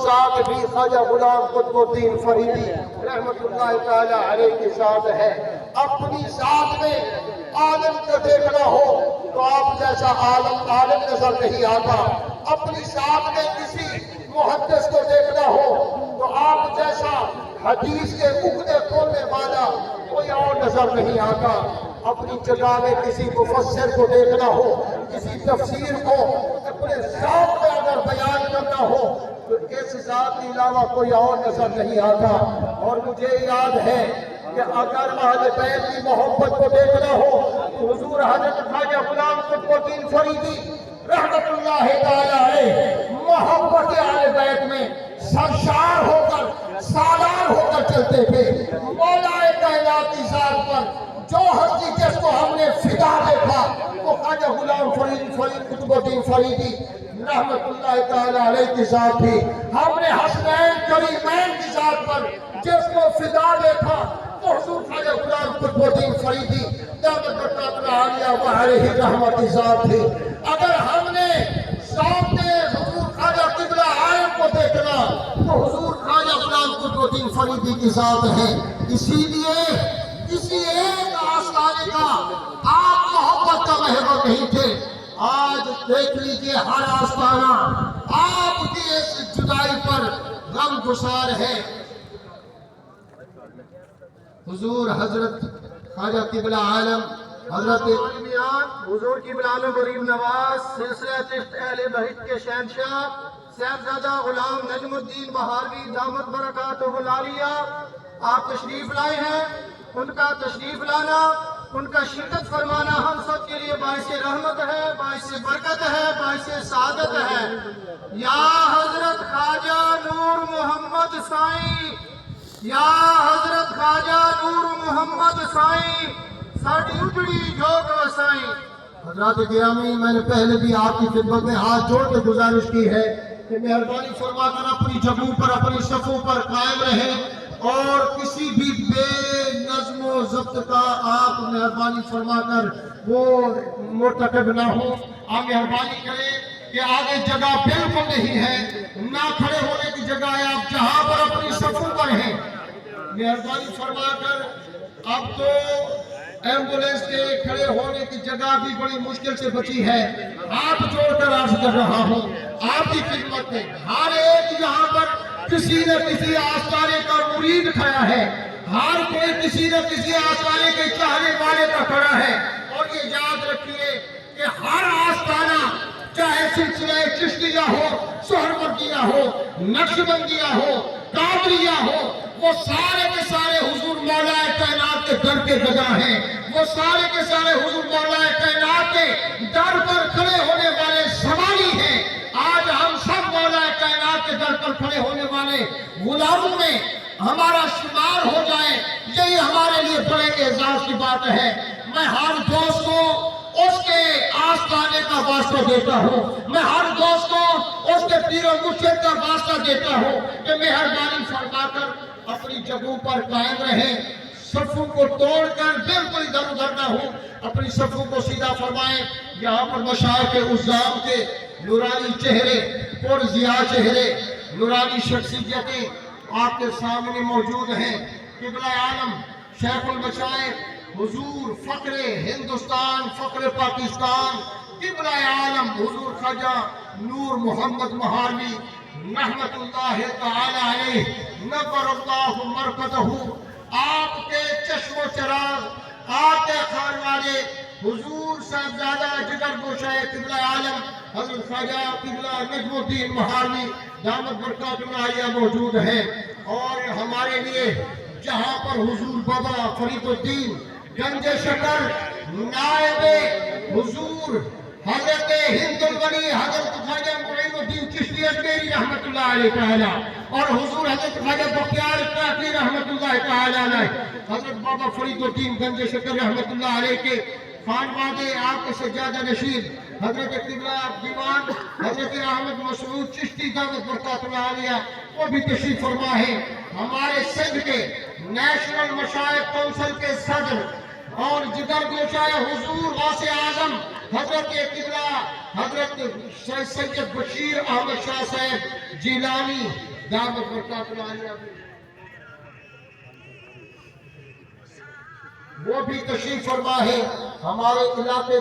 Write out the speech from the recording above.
ذات بھی خواجہ غلام قطب الدین فریدی رحمت اللہ تعالی علیہ کے ساتھ ہے۔ اپنی ذات میں عالم کو دیکھنا ہو تو آپ جیسا عالم نظر نہیں آتا۔ اپنی ذات میں کسی محدث کو دیکھنا ہو تو آپ جیسا حدیث کے عقدے کھولنے والا کوئی اور نظر نہیں آتا۔ اپنی جگہ میں کسی مفسر کو دیکھنا ہو، کسی تفسیر کو اپنے ذات میں اگر بیان کرنا ہو تو اس ذات کے علاوہ کوئی اور نظر نہیں آتا۔ اور مجھے یاد ہے کہ اگر اہل بیت کی محبت کو دیکھنا ہو تو حضور حضرت خواجہ غلام قطب الدین فریدی رحمت اللہ تعالی علیہ محبت اہل بیت میں سرشار ہو کر سالار ہو کر چلتے تھے۔ مولا کائنات کی ذات پر جو ہستی جس کو ہم نے فدا دیکھا وہ خواجہ غلام قطب الدین فریدی رحمت اللہ تعالی علیہ کی ذات تھی۔ ہم نے حسنین کریمین کی ذات پر جس کو فدا دیکھا وہ حضور خواجہ غلام قطب الدین فریدی رحمت اللہ علیہ رحمت کی ذات تھی۔ اگر ہم نے سامنے حضور خواجہ قبلہ عالم کو دیکھنا تو حضور خواجہ غلام قطب الدین فریدی کی ذات ہے۔ اسی لیے کسی ایک آستانے کا آپ محبت کا محور نہیں تھے۔ آج دیکھ لیجئے ہر آستانہ آپ کی اس جدائی پر غم گسار ہے۔ حضور حضرت خواجہ قبلہ عالم حضرت حضور کی بلال و غریب نواز سلسلہ چشت اہل بیت کے شہنشاہ صاحبزادہ غلام نجم الدین بہاروی دامت برکاتہ العالیہ آپ تشریف لائے ہیں۔ ان کا تشریف لانا، ان کا شرکت فرمانا ہم سب کے لیے باعث رحمت ہے، باعث برکت ہے، باعث سعادت ہے۔ یا حضرت خواجہ نور محمد سائیں، یا حضرت خواجہ نور محمد سائیں ساڑی اجڑی جھوک وسائیں۔ حضرات گرامی، میں نے پہلے بھی آپ کی خدمت میں ہاتھ جوڑ کے گزارش کی ہے کہ مہربانی فرما کر اپنی جگہوں پر اپنی صفوں پر قائم رہیں اور کسی بھی بے نظم و ضبط کا آپ مہربانی فرما کر وہ مرتکب نہ ہو۔ آپ مہربانی کریں کہ آگے جگہ بالکل نہیں ہے، نہ کھڑے ہونے کی جگہ ہے، آپ جہاں پر اپنی صفوں پر ہیں مہربانی فرما کر۔ اب تو ایمبولینس کے کھڑے ہونے کی جگہ بھی بڑی مشکل سے بچی ہے۔ ہاتھ جوڑ کر عرض کر رہا ہوں آپ کی خدمت میں، ہر ایک یہاں پر کسی نہ کسی آستانے کا مرید کھڑا ہے، ہر کوئی کسی نہ کسی آستانے کے چاہنے والے کا کھڑا ہے۔ اور یہ یاد رکھیے کہ ہر آستانہ چاہے سلسلہ چشتیہ ہو، سہروردیہ ہو، نقشبندیہ ہو، قادریہ ہو، وہ سارے کے سارے حضور مولا کائنات کے در کے گواہ ہیں۔ وہ سارے کے سارے حضور مولا کائنات کے در پر کھڑے ہونے والے سوالی ہیں۔ آج ہم سب مولا کائنات کے در پر کھڑے ہونے والے غلاموں میں ہمارا شمار ہو جائے، یہی ہمارے لیے بڑے اعزاز کی بات ہے۔ میں ہر دوست کو اس کے آستانے کا واسطہ دیتا ہوں، میں ہر دوست کو اس کے پیر و مرشد کا واسطہ دیتا ہوں کہ مہربانی فرما کر اپنی جگہوں پر قائم رہیں، صفوں کو توڑ کر بالکل ادھر ادھر نہ ہوں، اپنی صفوں کو سیدھا فرمائیں۔ یہاں پر مشائخ عظام کے نورانی چہرے، پرضیاء چہرے، نورانی شخصیتیں آپ کے سامنے موجود ہیں۔ قبلہ عالم شیخ المشائخ حضور فخر ہندوستان، فخر پاکستان، قبلہ عالم حضور خواجہ نور محمد مہاروی رحمت اللہ تعالی علیہ نور اللہ مرکزہ، آپ کے چشم و چراغ، آپ کے خانوادے حضور صاحبزادہ جگر گوشہ قبلہ عالم حضرت خواجہ قبلہ نجم الدین مہاروی دامت برکاتہ العالیہ موجود ہیں۔ اور ہمارے لیے جہاں پر حضور بابا فرید الدین گنج شکر نائب حضور حضرت ہند الولی حضرت خواجہ معین الدین چشتی اجمیری رحمت اللہ علیہ تعالی اور حضور حضرت خواجہ بختیار کاکی رحمت اللہ تعالی علیہ، حضرت بابا فرید الدین گنج شکر رحمت اللہ علیہ کے خانوادے، آپ کے سجادہ نشین حضرت قبلہ دیوان حضرت احمد مسعود چشتی دامت برکاتہ العالیہ وہ بھی تشریف فرما ہے۔ ہمارے سندھ کے نیشنل مشائخ کونسل کے صدر اور جدھر گوشائے حضور غوث اعظم حضرت قبلہ حضرت سید بشیر احمد شاہ صاحب جیلانی دامت برکاتہ العالیہ وہ بھی تشریف فرما ہے ہمارے علاقے